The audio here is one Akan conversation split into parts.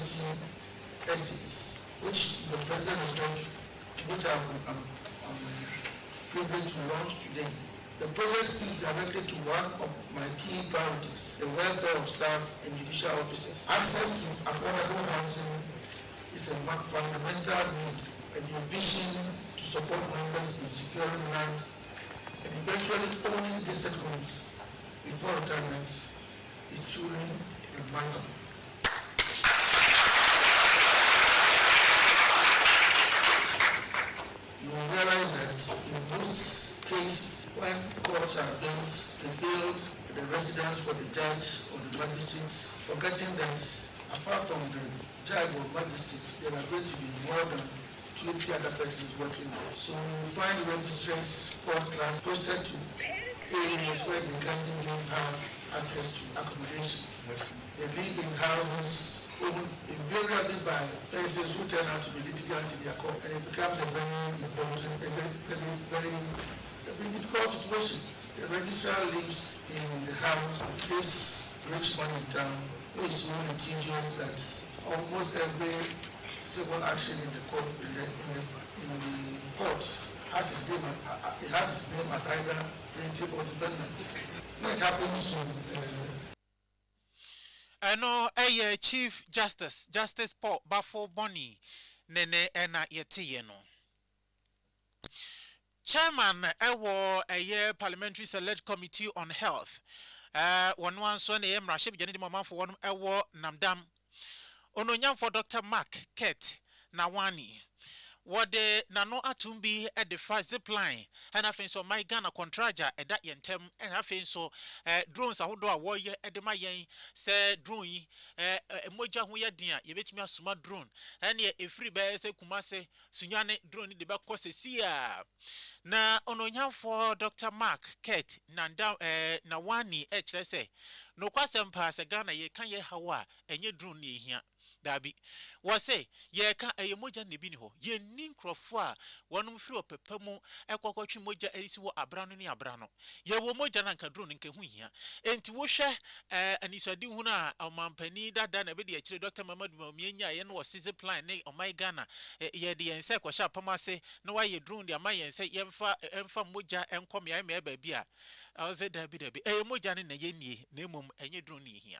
city estates, which the President has launched, which I'm privileged to launch today. The project speaks directly to one of my key priorities, the welfare of staff and judicial officers. Access to affordable housing is a fundamental need, and your vision to support members in securing land and eventually owning decent homes before retirement is truly remarkable. You will realize that in most cases, when courts are built, they build the residence for the judge or the magistrates, forgetting that apart from the judge or magistrate, there are going to be more than 20 other persons working there. So you find registrants, fourth class, posted to areas where they can't even have access to accommodation. Yes. They live in houses owned invariably by persons who turn out to be litigants in their court, and it becomes a very important, very difficult situation. The registrar lives in the house of this rich man in town who is so litigious that almost every civil action in the court in the court has his name. It has his name as either plaintiff or defendant. When it happens to Chief Justice Paul Bafo Bonnie Nene Ena Yetieno. Chairman a Parliamentary Select Committee on Health. One son Rashid Janidi Mama for one Namdam. Ononyam for Dr. Mark Ket Nawani. What the Nano Atumbi at the first zip line, and I think so my Ghana contraja at that yentem, and I think so drones are a warrior at the Mayan, say drone, Moja Huya dear, you bet me a smart drone, and yet a free bear say Kumase, Sunyane drone the back course sia. Na ononya for Dr. Mark Ket Nanda Nawani HSA. No kwasem pass a Ghana ye can ye hawa and ye drone ye here. Dabi was say ye ka a moja nebiniho ye nin crofwa one through a pepemo a cocochi moja elisiwo abrano ni abrano ye wo moja nanka drone nke hu hia enti wo hwe anisadi hu na amampani dada na be de akire Dr. Mamadu Mamienya ye no was plan ne o my Ghana ye de yense kwasha pamase na wa ye drone de ama yense yemfa moja enkom ya me ba bia I was say dabi moja ne na ye nie na emom enye drone ni hia.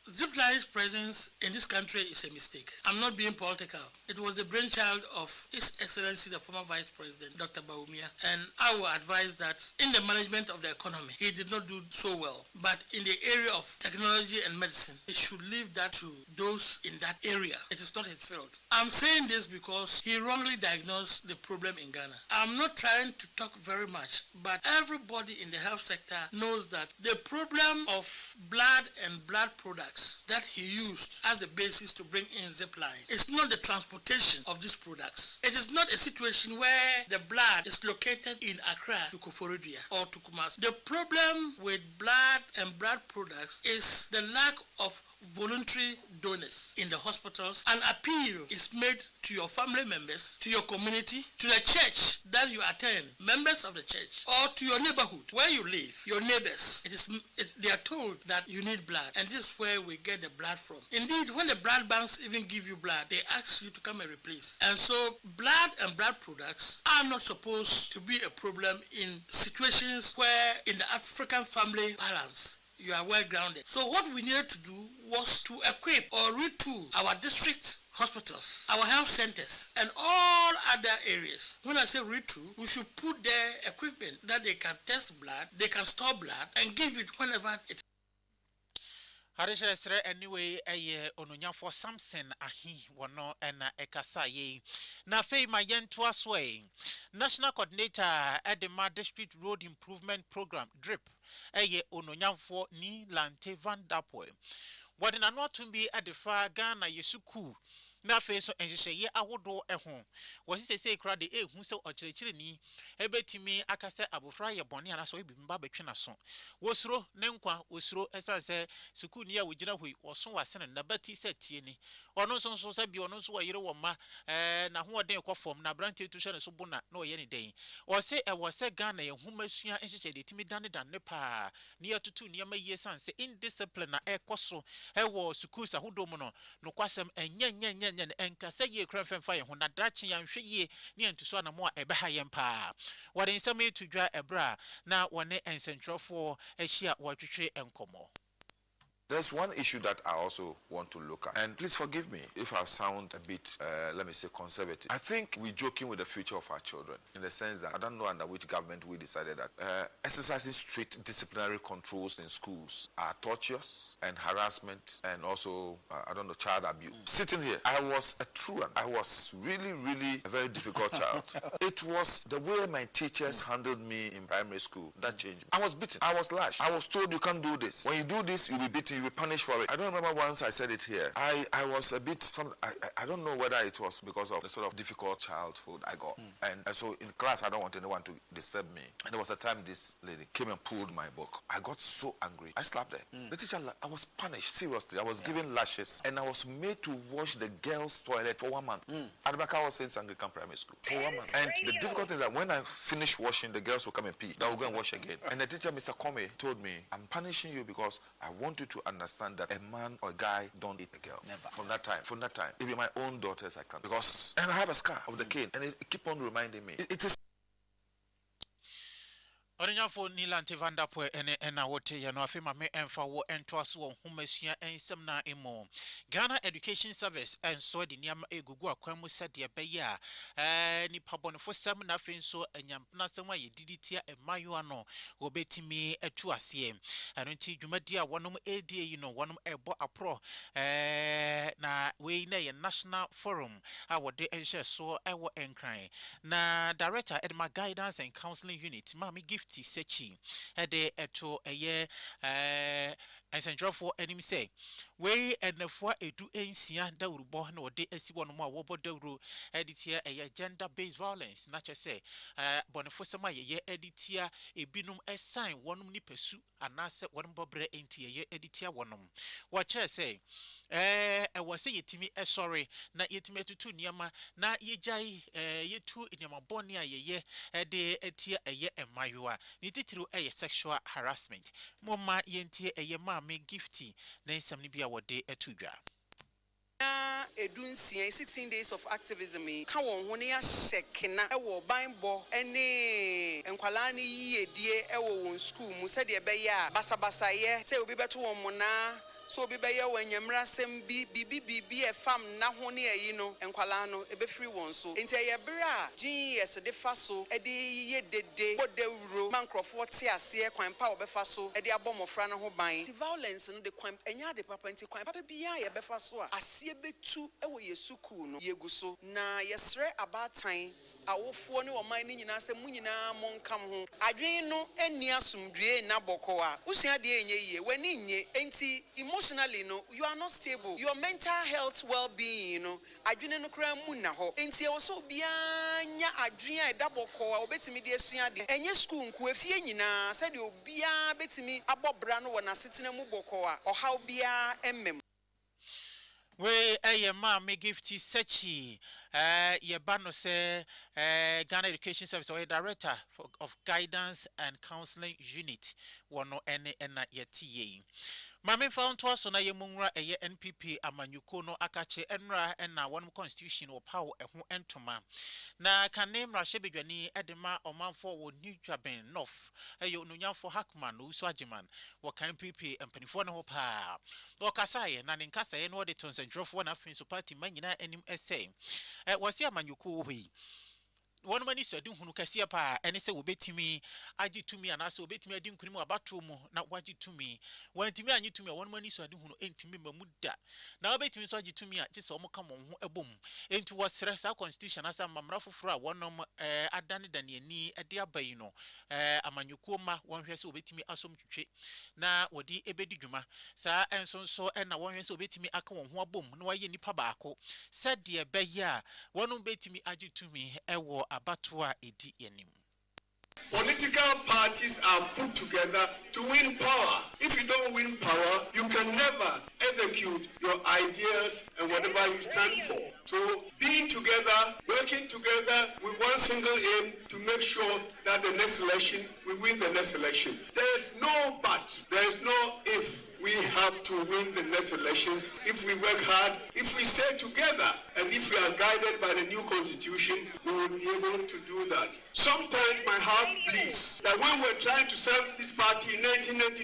Zipline's presence in this country is a mistake. I'm not being political. It was the brainchild of His Excellency, the former Vice President, Dr. Bawumia, and I will advise that in the management of the economy, he did not do so well. But in the area of technology and medicine, he should leave that to those in that area. It is not his field. I'm saying this because he wrongly diagnosed the problem in Ghana. I'm not trying to talk very much, but everybody in the health sector knows that the problem of blood and blood products that he used as the basis to bring in Zipline is not the transportation of these products. It is not a situation where the blood is located in Accra to Koforidua or to Kumasi. The problem with blood and blood products is the lack of voluntary donors in the hospitals. An appeal is made to your family members, to your community, to the church that you attend, members of the church, or to your neighborhood where you live, your neighbors. They are told that you need blood, and this is where we get the blood from. Indeed, when the blood banks even give you blood, they ask you to come and replace. And so blood and blood products are not supposed to be a problem in situations where in the African family balance, you are well grounded. So what we needed to do was to equip or retool our district hospitals, our health centers, and all other areas. When I say retool, we should put their equipment that they can test blood, they can store blood, and give it whenever it. Harisha Sre anyway ononya for Samson ahi wano ena ekasa ye na fei mayentu aswe National Coordinator Edema District Road Improvement Program DRIP ononya for ni Lante Van Dapoe wadina no tumbi adefa Ghana Yesuku na fe so enhyehyeye ahodo ho wo sese kra de ehu se okyerechire ni ebetimi akase abofra ye bone ana so ebimba betwe na so wosuro ne nkwa wosuro esase suku ni a wogina hoi woso wasene na bati se tie ni ono so se bi ono so wayire wo ma na ho den kwofom na brante tu hye ne so bona na oye ne den o se e wo se Ghana ye humasua enhyehyeye de timi dan ne pa ni atutu ni amaye sanse indiscipline na ekoso wo suku sa hodo mu no kwasem enye enkasa ye kra femfa ye ho na dachi ya nhwe ye ni entuso na mo a ebeha ye mpa wade nsam etudwa ebra na wone ensentrofo ehia watwetwe enkomo. There's one issue that I also want to look at. And please forgive me if I sound a bit, let me say, conservative. I think we're joking with the future of our children in the sense that I don't know under which government we decided that exercising strict disciplinary controls in schools are torturous and harassment and also, I don't know, child abuse. Sitting here, I was a truant. I was really, really a very difficult child. It was the way my teachers handled me in primary school that changed. I was beaten. I was lashed. I was told you can't do this. When you do this, you'll be beaten. You will be punished for it. I don't remember once I said it here. I was a bit, I don't know whether it was because of the sort of difficult childhood I got. And so in class, I don't want anyone to disturb me. And there was a time this lady came and pulled my book. I got so angry. I slapped her. The teacher, I was punished, seriously. I was given lashes. And I was made to wash the girls' toilet for 1 month. At the back, I was saying Anglican Primary School. For 1 month. And the difficult thing is that when I finish washing, the girls will come and pee. They will go and wash again. And the teacher, Mr. Comey, told me, I'm punishing you because I want you to understand that a man or a guy don't eat a girl. Never. From that time, even my own daughters, I can't. Because, and I have a scar of the cane, and it keep on reminding me. It is. Onyafo Nilante Vandapo ena wote ya no afema me emfa wo entwaso wo humasua ensem na emo Ghana Education Service enso de niam egugu akwamu sade beye a nipa bonfo sam na afenso enyampna sem aye diditia emayo ano obetimi atu ase eno nti dwumadi a wonom ADA yi no wonom ebo apro na we na ye National Forum a wode enhye so ewo enkran na Director Edma Guidance and Counseling Unit Mami Gift Sechi ede eto eye ensentrofo enim say we enafo edu ensia dawrubo na ode asibo no ma wobo dawru editia eye gender based violence na che say bonefo sema ye editia ebinum esign wonum ni pesu anase wonum bobre enti ye editia wonum wo che say wo say yetimi sorry na yetimi tutu niama na yejai yetu niama boni ayeye ede etia eye emayoa ni titiri eye sexual harassment moma yentie eye maame gifty na nsam ni bia wode etudwa edun 16 days of activism ka won ho ne ya shekina ewo banbo ene enkwala ne yiyedie ewo won school mu se de be ya basabasa ye se obi beto won mu na so obi be ye wanyamra sem bibi e fam na ho ne ayi no enkwala no ebe free won so enti ye bra GS de fa so e de ye dede bodewuro mankrofo te ase kwan pa obefa so e de abomofra no ho ban the violence no de kwan enya de papa enti kwan papa bia ye befa so a ase betu e wo yesuku no yegu so na yesre abatan awofo ne oman ni nyina se mu nyina monkam ho adwen no eni asumdue na boko a usua de enye ye wani nye enti emotionally no you are not stable, your mental health well-being you know adwene no kra mu na ho enti e wo so bia nya adwen a da boko a obetimi de asua de enye school nku afie nyina se de obia betimi abobra no wona setena mu boko a ohaw bia emmem we maame Gifty Sechi ye bano se Ghana Education Service or Director of Guidance and Counseling Unit wono ene na yetiye Mame found to us on a yemungra NPP amanyuko no akache enra ena one constitution or power ehu entoma na kanem rashebedwani edema omanfo wo New Jaben North eyo nunyamfo Hackman no uso agiman wo kan NPP empanifo ne ho pa no kasaye na nkasaye no de tonsentrofo na afin so party manyina enim essay wasi amanyuko wi one man is doing Hunukasia pa, and say, Obetimi, Aji to me, and I say, Obetimi, I didn't come about not what you to me. When to me, I knew to me, one man is doing Huno, Muda. Now, Betimi, so to me, just almost come on a boom into what stress our constitution as a mamrafu fra, one Adani than ye knee, a dear bayino, a manukuma, one who has Obetimi, assume na wodi ebedi dwuma saa enso nso na won hwese obetimi aka won ho abom na waye nipa baako said de beye a wonu betimi agitumi ewo abato a edi yanim. Political parties are put together to win power. If you don't win power, you can never execute your ideas and whatever you stand for. So being together, working together with one single aim to make sure that the next election, we win the next election. There is no but, there is no if. We have to win the next elections if we work hard, if we stay together, and if we are guided by the new constitution, we will be able to do that. Sometimes my heart bleeds that when we're trying to serve this party in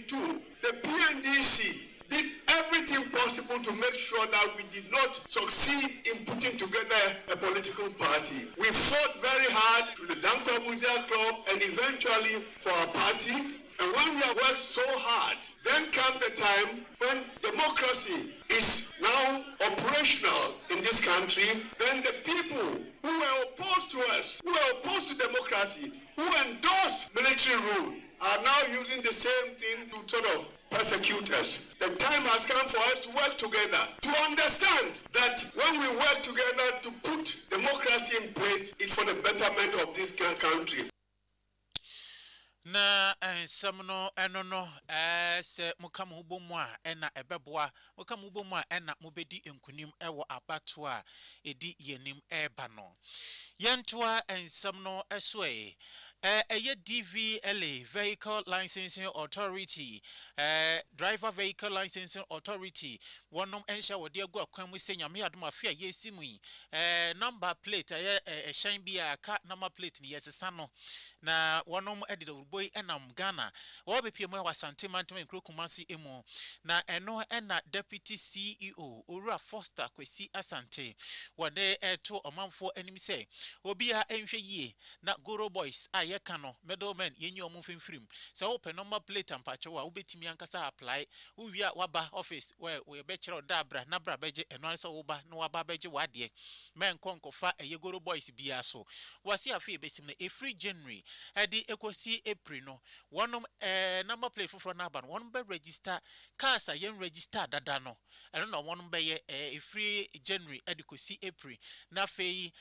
1992, the PNDC did everything possible to make sure that we did not succeed in putting together a political party. We fought very hard to the Dankwa Muja Club and eventually for our party. And when we have worked so hard, then comes the time when democracy is now operational in this country, then the people who were opposed to us, who were opposed to democracy, who endorsed military rule, are now using the same thing to sort of persecute us. The time has come for us to work together, to understand that when we work together to put democracy in place, it's for the betterment of this country. Na samno enono se mukamu hubomwa ena ebeboa mukamu hubomwa ena mubedi enkunim ewo abato a edi yenim eba no yentoa ensamno eswe eye DVLA Vehicle Licensing Authority Driver Vehicle Licensing Authority wonom ensha wodi agu akwan mu senya me adoma afia yesimu number plate shine bia ka number plate ni yesesa no na wonom edide uruboi enam Ghana wo bepie mu wasante mantam Kumasi emu na eno ena Deputy CEO Owura Foster Kwesi Asante wode to omanfo anim say obi a enhwe yie na Goro Boys aye kano middleman yenyi omu fimfrim se open number plate ampache wa ubetimi ankasa apply uwia waba office we be kire odabra na bra beje eno ansa woba na waba beje wade men konkofa eye Goro Boys bia so wasi afi besim na free January edi ekosi April no wonom number plate foforo na aba no wonom be register cars a yen register dada no eno no wonom be ye free January edi kosi April na fei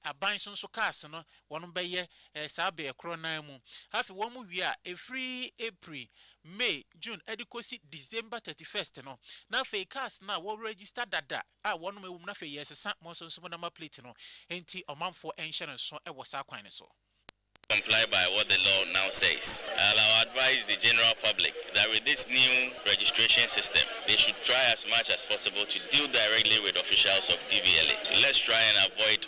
aban so cars no wonom be ye sabe krona mu hafi wo mu wi a free April May June edikosi December 31st no na fe cars na wo register dada a wono mewum na fe yesesa mo so na ma plate no enti omanfo insurance so e wo sa kwan so comply by what the law now says. I'll advise the general public that with this new registration system, they should try as much as possible to deal directly with officials of DVLA. Let's try and avoid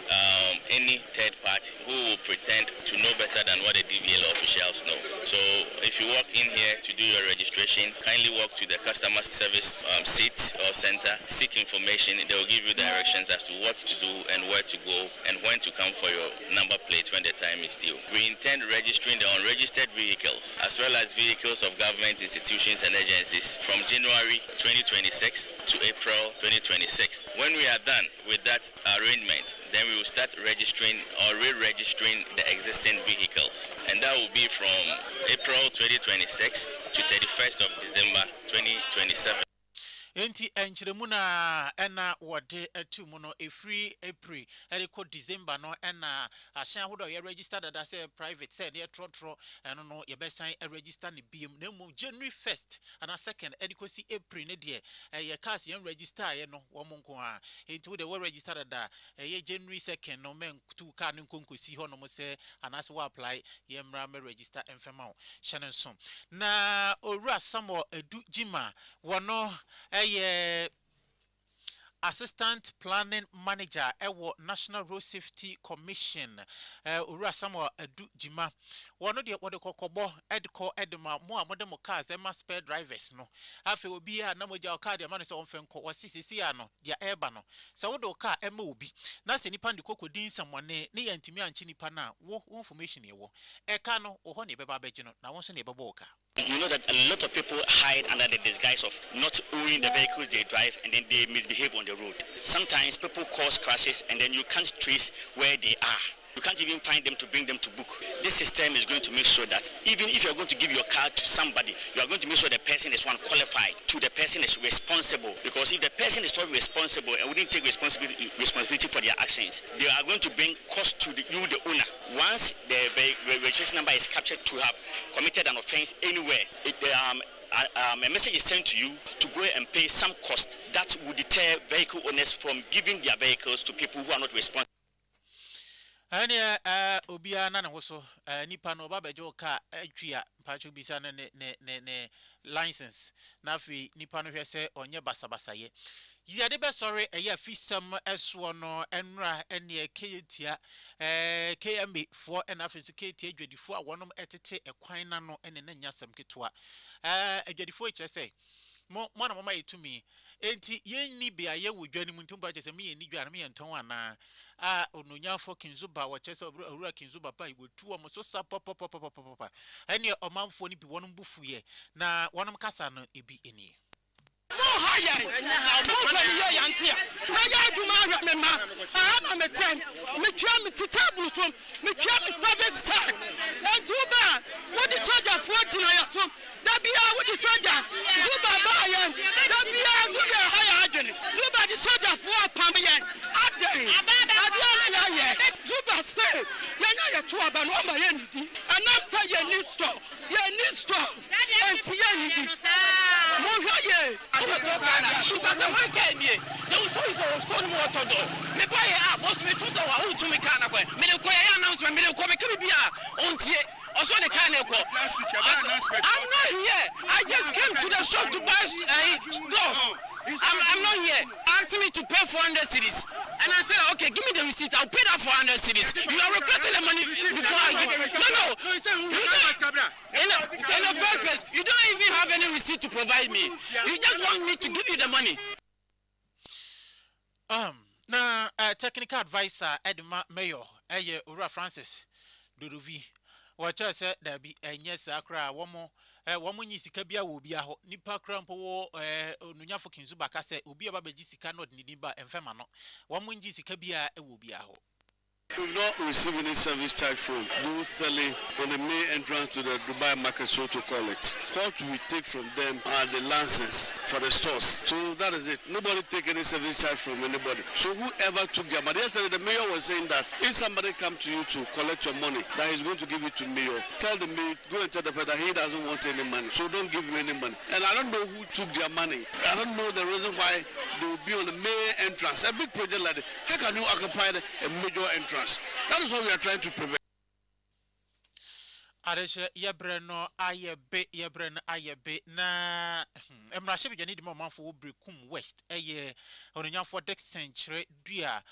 any third party who will pretend to know better than what the DVLA officials know. So if you walk in here to do your registration, kindly walk to the customer service seat or center, seek information. They will give you directions as to what to do and where to go and when to come for your number plate when the time is due. We intend registering the unregistered vehicles as well as vehicles of government institutions and agencies from January 2026 to April 2026. When we are done with that arrangement, then we will start registering or re-registering the existing vehicles, and that will be from April 2026 to 31st of December 2027. Enti enchiremu na ena wode etumu no free April eriko December no ena ahyan hodo ye register that say private say ne trotro eno no ye besan register ne biem na mu January 1st and 2nd eriko si April ne de ye cars ye register ye no wo monko a enti we de we register that ye January 2nd no men tu car ne konko si ho no mo say anase we apply ye mra me register enfema o hye so na Owura Samuel Edu Jima wono assistant planning manager ewo National Road Safety Commission ura Samuel Edu Jima wono de wode kokobo edko edma mo amode mo cars e ma spare drivers no afi obi a na moja o car de ma no se onfenko wasisi ano dia eba no se wodo car ema obi na se nipa ndiko kodin samone ne yantimi anchi nipa na wo information e wo e ka no wo ho ne beba beje no na wo so ne beba o car. You know that a lot of people hide under the disguise of not owning the vehicles they drive and then they misbehave on the road. Sometimes people cause crashes and then you can't trace where they are. You can't even find them to bring them to book. This system is going to make sure that even if you're going to give your car to somebody, you are going to make sure the person is one qualified, to the person is responsible. Because if the person is not responsible and wouldn't take responsibility for their actions, they are going to bring cost to you, the owner. Once the registration number is captured to have committed an offense anywhere, a message is sent to you to go and pay some cost that will deter vehicle owners from giving their vehicles to people who are not responsible. Anya obia na woso nipa no ba bejo ka atwia pacho bisa ne license na fi nipa no hwese onye basabasa ye yade be sorry eya fisam eso no enra ene ketia KMB for enafisu ketia adwadifo a wonom etete ekwan na no ene na nyasam ketwa adwadifo ekyese mo na mama yetumi enti yenni bia ye wodwani muntumba kyese me yenni dwa na me yenton ana onunyafo kinzuba wakyese owura kinzuba pa ibotu o so sapa papa ene omanfo ni bi wonum bufuye na wonum kasa no ebi eni no higher no yantia na ya duma me ma ama me ten me twa me table to me twa me service star and zuba what the soldier 40 na ya to da bia what the soldier zuba ba yan da bia go the higher agent zuba the soldier for pam yan adai adia ya zuba stay ya to aba no ma yan di anam say ya need store and ya need mo hwaye because the one came here they will show you so stone water do me buy a boss me to do wa who to me can na me ko ya announcement me ko me ke bia ontie also the can ko I'm not here I just came to the shop to buy stuff I'm not here asking me to pay 400 cedis and I said okay give me the receipt I'll pay that 400 cedis you are requesting the money before I give no in the first place you don't even have any receipt to provide me you just want me to give you the money na technical advisor Edma Mayor eye Ura Francis Dodovi wacha se da bi enye sakra womo nyi sika bia wo bia ho nipa krampo wo onunyafo kinzuba ka se obi aba beji sika no de ni ba emfema no womo nyi sika bia wo bia ho. We will not receive any service charge from those selling on the main entrance to the Dubai market, so to call it. What we take from them are the licenses for the stores. So that is it. Nobody take any service charge from anybody. So whoever took their money, yesterday the mayor was saying that if somebody come to you to collect your money, that he's going to give it to mayor. Tell the mayor, go and tell the person that he doesn't want any money. So don't give him any money. And I don't know who took their money. I don't know the reason why they will be on the main entrance. A big project like that. How can you occupy a major entrance? That is what we are trying to prevent. Aresha yebreno ayebe na emrashe bejani di mamanfo obrekum west eye onyanfo dex century dua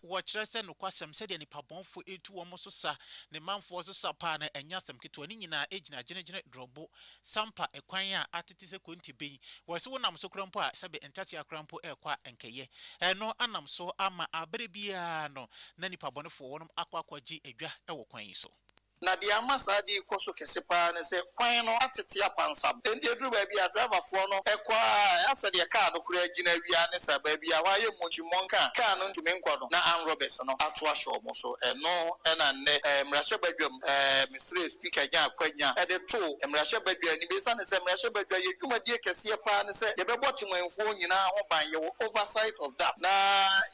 wo kire se no kwasem se de nipa bonfo etu wo so sa ne manfo so sa pa na enyasem keto ni nyina ejina gene drobo sampa ekwan a atete se konti ben wo se wonam so krampo a sebe entati akrampo ekwa enkeye no anam so ama abere bia no na nipa bonfo wonum akwakwaji edwa ewo kwan so na dia masadi koso kesepa ne se kwan no atete apansa endi eduru ba bia driver fo no ekwa asa de car no kura gina wia ne sa ba bia wa ye mochi monka car no ntumi nkwado na an robbers no ato ahwo mo so no na ne mrashe badwam Mr. Speaker nya kwanya e de to mrashe badwa ni be sa ne se mrashe badwa ye dwumadie kese pa ne se de be boti manfo nyina ho ban ye oversight of that na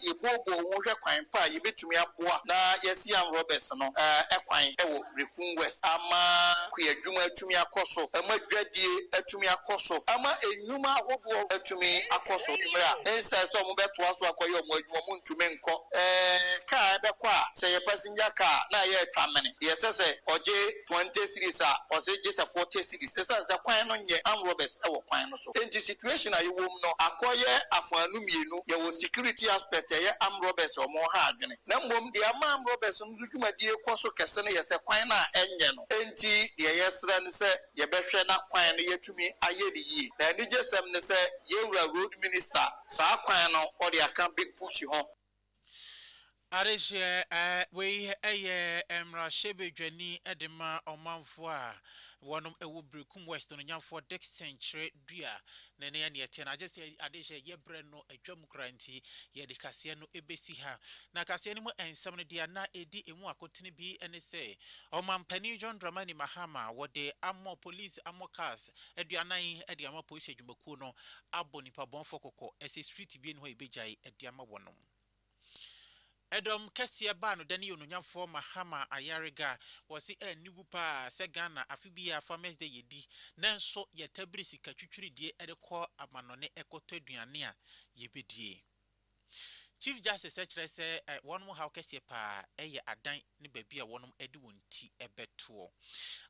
ye bobo wo hwe kwan pa ye betumi aboa na ye si an robbers no ekwan e wo Brikun West ama kuyadwuma atumi akoso ama dwadie atumi akoso ama enyuma ahodo atumi akoso mra instead of mo beto aso akoye mo adwuma mo ntumi nko ka ebekọ a say passenger car na ye twamene ye sese oje 20 series a ose je 40 series sese za kwan no nye am robbers e wo kwan no so enti situation ayi wom no akoye afanu mienu ye wo security aspect ye am robbers o mo ha adwene na mbom de am robbers no dwumadie koso kese no ye se kwan na enye no enti de ye sra ne se ye behwe na kwan no yetumi aye ni yi na ni jesem ne se ye wura road minister sa kwan no o de aka big push ho Areshe we emra shebe dwani edema omanfo a wonum ewo Brikun West no nyamfo Dixon chere dua na ne ya tie na just adeshe ye bre no adwam kranti ye de kase no ebesi ha na kase no mu ensam no dia na edi emu akotene bi ene se omampani John Dramani Mahama wode amo police amo cars aduanan ede amo police adwumakuo no aboni pa bonfo kokko ese street bi no ebejai ede ama wonum Edom kesie ba no dani ononyamfo Mahama Ayariga wasi enigu pa se Ghana afibia Farmers Day yedi nanso yetabiri sika twitwiridie edekọ amanone ekoto aduane a yebedie Chief Justice ekire se wonum ha kesie pa eye adan ne babia wonum edi wonti ebeto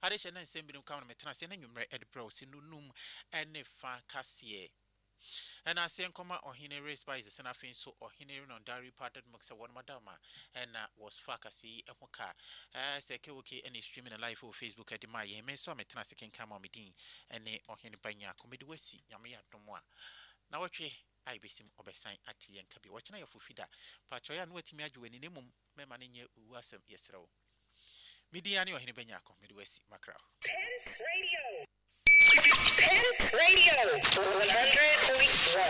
adehye na nsembirem ka no metena se na nwumre edbro se nunum ene fa kasie and I say Nkoma Ohine race by the Senafin so Ohine on Dari parted Moxa one madama and was fakasi a hoka say Kewoki and streaming a live for Facebook at the Maya may so metana second come on meeting and Ohine Banya comedy wesi Yamia Domoa. Now what I be sim obesign at T and Kabi watching your fufida Patroya and wet me when in mum memanin ye wasam yesro. Midiani Ohine Banya comedy wesi macro. Pent Radio 100.1